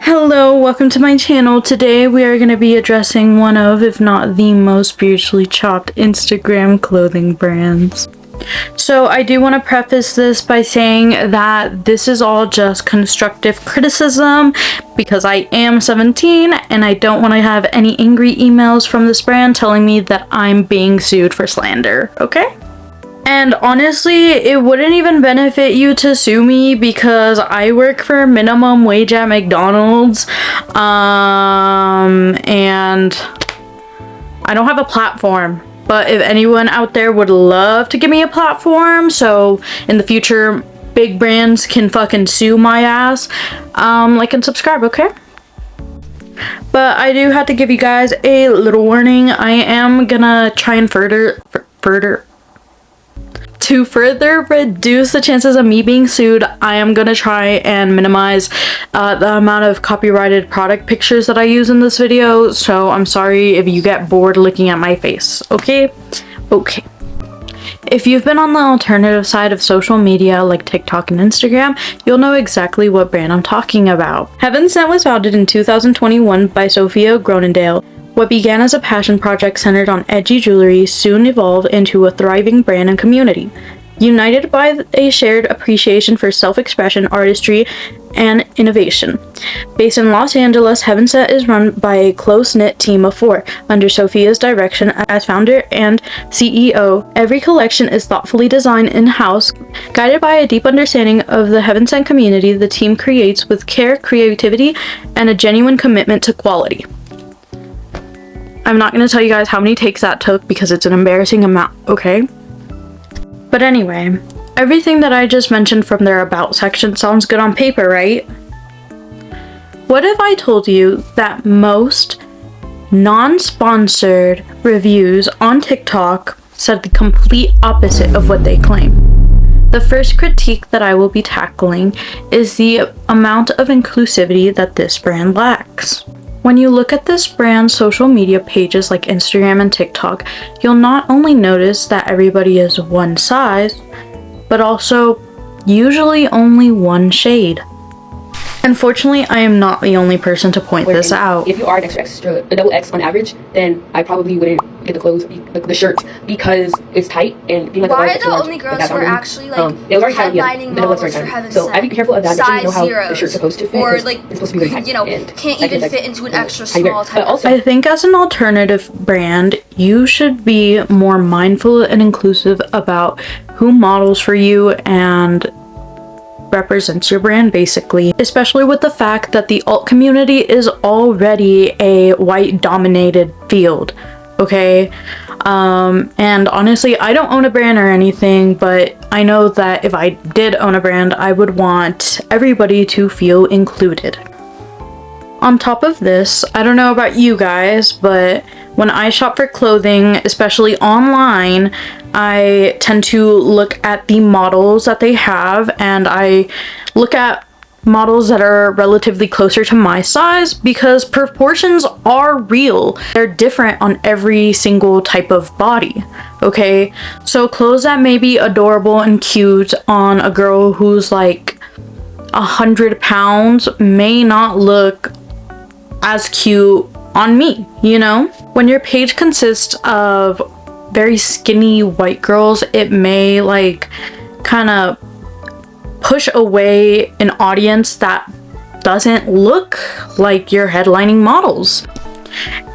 Hello, welcome to my channel. Today we are going to be addressing one of, if not the most spiritually chopped Instagram clothing brands. So I do want to preface this by saying that this is all just constructive criticism because I am 17 and I don't want to have any angry emails from this brand telling me that I'm being sued for slander, okay? And honestly, it wouldn't even benefit you to sue me because I work for minimum wage at McDonald's, and I don't have a platform. But if anyone out there would love to give me a platform, so in the future, big brands can fucking sue my ass, like and subscribe, okay? But I do have to give you guys a little warning. I am gonna try and to further reduce the chances of me being sued, I am gonna try and minimize the amount of copyrighted product pictures that I use in this video, so I'm sorry if you get bored looking at my face, okay? Okay. If you've been on the alternative side of social media like TikTok and Instagram, you'll know exactly what brand I'm talking about. Heaven Sent was founded in 2021 by Sophia Gronendale. What began as a passion project centered on edgy jewelry soon evolved into a thriving brand and community. United by a shared appreciation for self-expression, artistry, and innovation. Based in Los Angeles, Heaven Sent is run by a close-knit team of 4, under Sophia's direction as founder and CEO. Every collection is thoughtfully designed in-house. Guided by a deep understanding of the Heaven Sent community, the team creates with care, creativity, and a genuine commitment to quality. I'm not going to tell you guys how many takes that took because it's an embarrassing amount, okay? But anyway, everything that I just mentioned from their About section sounds good on paper, right? What if I told you that most non-sponsored reviews on TikTok said the complete opposite of what they claim? The first critique that I will be tackling is the amount of inclusivity that this brand lacks. When you look at this brand's social media pages like Instagram and TikTok, you'll not only notice that everybody is one size, but also usually only one shade. Unfortunately, I am not the only person to point this out. If you are an extra, a double X on average, then I probably wouldn't get the clothes, the shirts, because it's tight and being like why are the only girls who are actually like headlining models for Heaven's Sent? So I'd be careful of that. Size you know how zeros, the shirt's supposed to fit, or like it's supposed to be really tight, you know, can't even fit into an extra small type. I think as an alternative brand, you should be more mindful and inclusive about who models for you and represents your brand, basically, especially with the fact that the alt community is already a white dominated field, okay? And honestly, I don't own a brand or anything, but I know that if I did own a brand, I would want everybody to feel included. On top of this, I don't know about you guys, but when I shop for clothing, especially online, I tend to look at the models that they have, and I look at models that are relatively closer to my size because proportions are real. They're different on every single type of body, okay? So clothes that may be adorable and cute on a girl who's like 100 pounds may not look as cute on me, you know? When your page consists of very skinny white girls, it may like kind of push away an audience that doesn't look like your headlining models.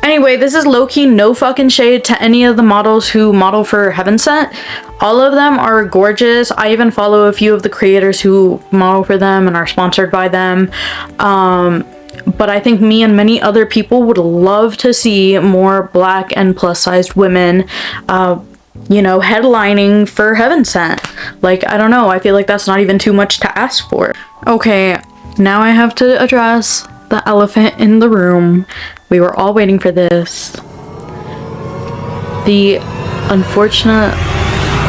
Anyway, this is low-key no fucking shade to any of the models who model for Heaven Sent. All of them are gorgeous. I even follow a few of the creators who model for them and are sponsored by them. But I think me and many other people would love to see more black and plus-sized women, you know, headlining for Heaven Sent. Like, I don't know, I feel like that's not even too much to ask for. Okay, now I have to address the elephant in the room. We were all waiting for this. The unfortunate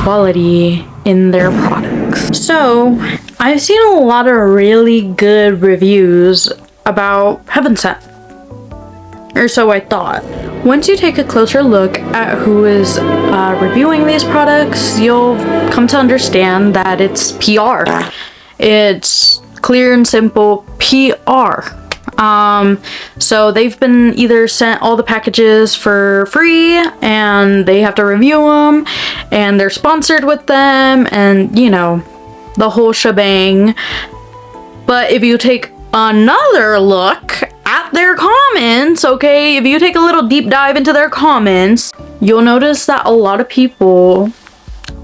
quality in their products. So, I've seen a lot of really good reviews about Heaven Sent, or so I thought. Once you take a closer look at who is reviewing these products, you'll come to understand that it's PR. It's clear and simple PR. So they've been either sent all the packages for free and they have to review them and they're sponsored with them and, you know, the whole shebang. But if you take another look at their comments, okay, if you take a little deep dive into their comments, you'll notice that a lot of people,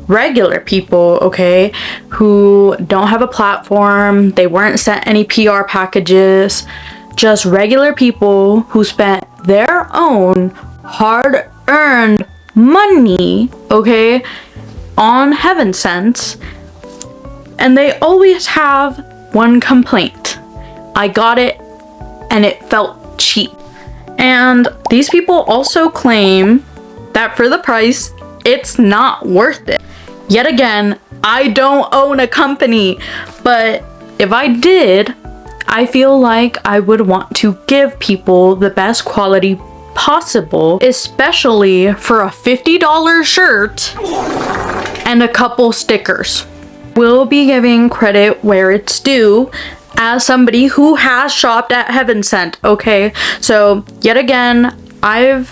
regular people, okay, who don't have a platform, they weren't sent any PR packages, just regular people who spent their own hard-earned money, okay, on Heaven Sent, and they always have one complaint: I got it and it felt cheap. And these people also claim that for the price, it's not worth it. Yet again, I don't own a company, but if I did, I feel like I would want to give people the best quality possible, especially for a $50 shirt and a couple stickers. We'll be giving credit where it's due as somebody who has shopped at Heaven Sent, okay? So yet again, I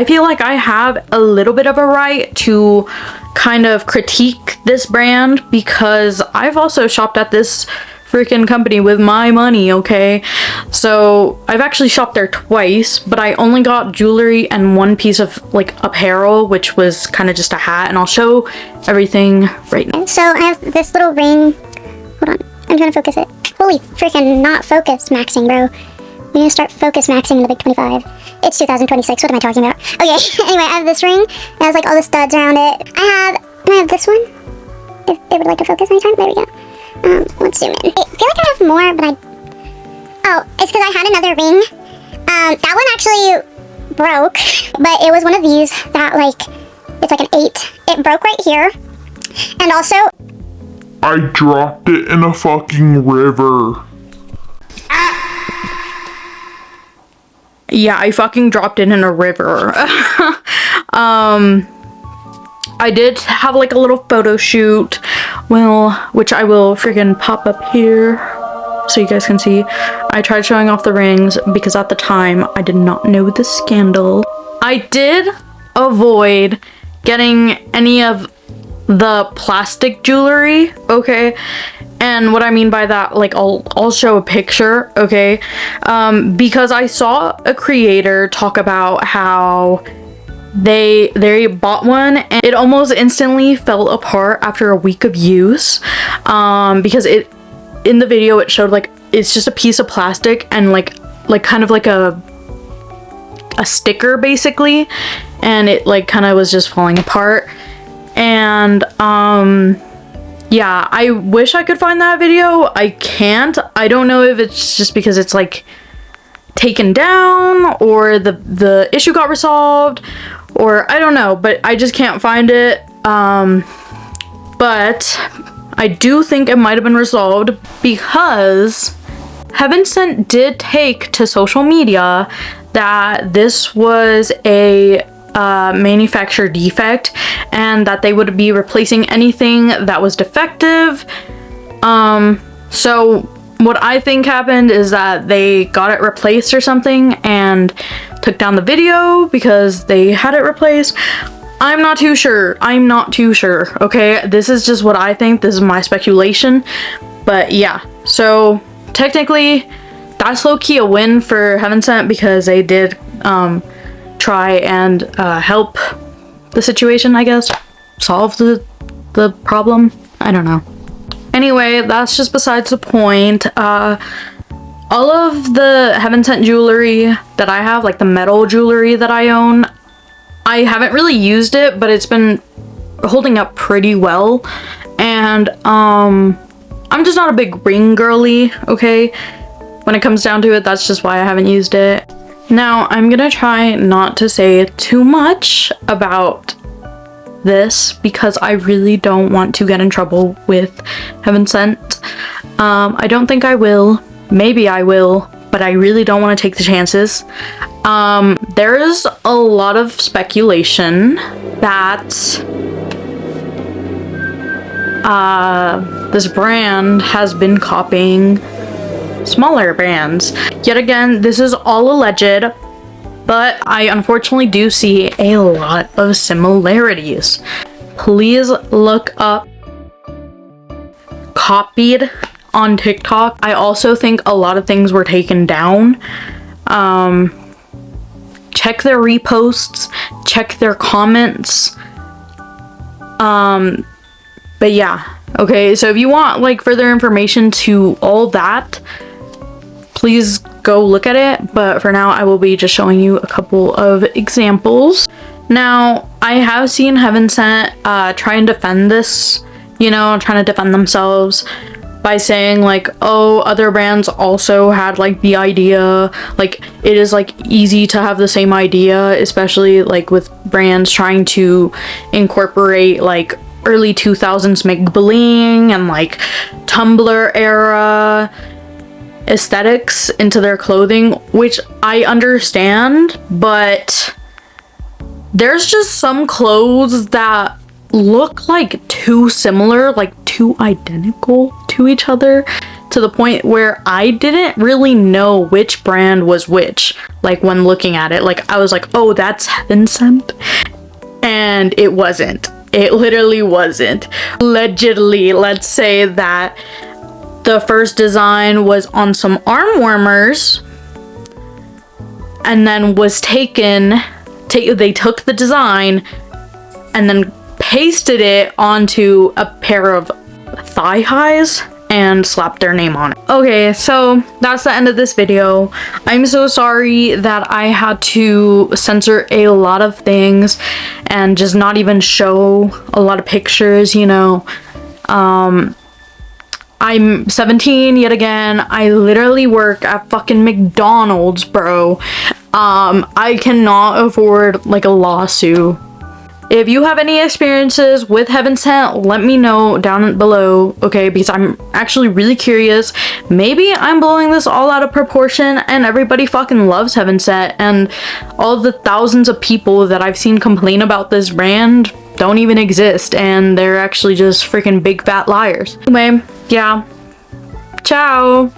feel like I have a little bit of a right to kind of critique this brand because I've also shopped at this freaking company with my money, okay? So I've actually shopped there twice, but I only got jewelry and one piece of like apparel, which was kind of just a hat, and I'll show everything right now. So I have this little ring. Hold on, I'm trying to focus it. Holy freaking not focus maxing, bro. We need to start focus maxing in the big 25. It's 2026, what am I talking about? Okay, anyway, I have this ring. It has like all the studs around it. I have this one. If it would like to focus anytime, there we go. Let's zoom in. I feel like I have more, but oh, it's because I had another ring. That one actually broke, but it was one of these that like, it's like an 8. It broke right here. And also, I dropped it in a fucking river. Yeah, I fucking dropped it in a river. I did have like a little photo shoot, well, which I will freaking pop up here so you guys can see. I tried showing off the rings because at the time I did not know the scandal. I did avoid getting any of the plastic jewelry, okay? And what I mean by that, like I'll show a picture, okay? Because I saw a creator talk about how they bought one and it almost instantly fell apart after a week of use, because in the video it showed like it's just a piece of plastic and like kind of like a sticker basically, and it like kind of was just falling apart. And yeah, I wish I could find that video. I can't. I don't know if it's just because it's like taken down or the issue got resolved, or I don't know, but I just can't find it. But I do think it might have been resolved because Heaven Sent did take to social media that this was a manufacturer defect and that they would be replacing anything that was defective. So what I think happened is that they got it replaced or something and took down the video because they had it replaced. I'm not too sure. Okay, this is just what I think. This is my speculation. But yeah, so technically that's low-key a win for Heaven Sent because they did try and help the situation, I guess, solve the problem. I don't know. Anyway, that's just besides the point. All of the Heaven Sent jewelry that I have, like the metal jewelry that I own, I haven't really used it, but it's been holding up pretty well. And I'm just not a big ring girly, okay? When it comes down to it, that's just why I haven't used it. Now, I'm gonna try not to say too much about this because I really don't want to get in trouble with Heaven Sent. I don't think I will. Maybe I will, but I really don't want to take the chances. There is a lot of speculation that this brand has been copying smaller brands. Yet again, this is all alleged, but I unfortunately do see a lot of similarities. Please look up copied on TikTok. I also think a lot of things were taken down. Check their reposts, check their comments. But yeah, okay, so if you want like further information to all that, please go look at it. But for now, I will be just showing you a couple of examples. Now, I have seen Heaven Sent try and defend this, you know, trying to defend themselves by saying like, oh, other brands also had like the idea, like it is like easy to have the same idea, especially like with brands trying to incorporate like early 2000s make bling and like Tumblr era aesthetics into their clothing, which I understand, but there's just some clothes that look like too similar, like too identical to each other, to the point where I didn't really know which brand was which. Like when looking at it, like I was like, oh, that's Heaven Sent, and it wasn't. It literally wasn't. Allegedly, let's say that the first design was on some arm warmers and then was they took the design and then pasted it onto a pair of thigh highs and slapped their name on it. Okay, so that's the end of this video. I'm so sorry that I had to censor a lot of things and just not even show a lot of pictures, you know. I'm 17 yet again. I literally work at fucking McDonald's, bro. I cannot afford like a lawsuit. If you have any experiences with Heaven Sent, let me know down below, okay? Because I'm actually really curious. Maybe I'm blowing this all out of proportion and everybody fucking loves Heaven Sent, and all the thousands of people that I've seen complain about this brand don't even exist, and they're actually just freaking big fat liars. Anyway, yeah. Ciao!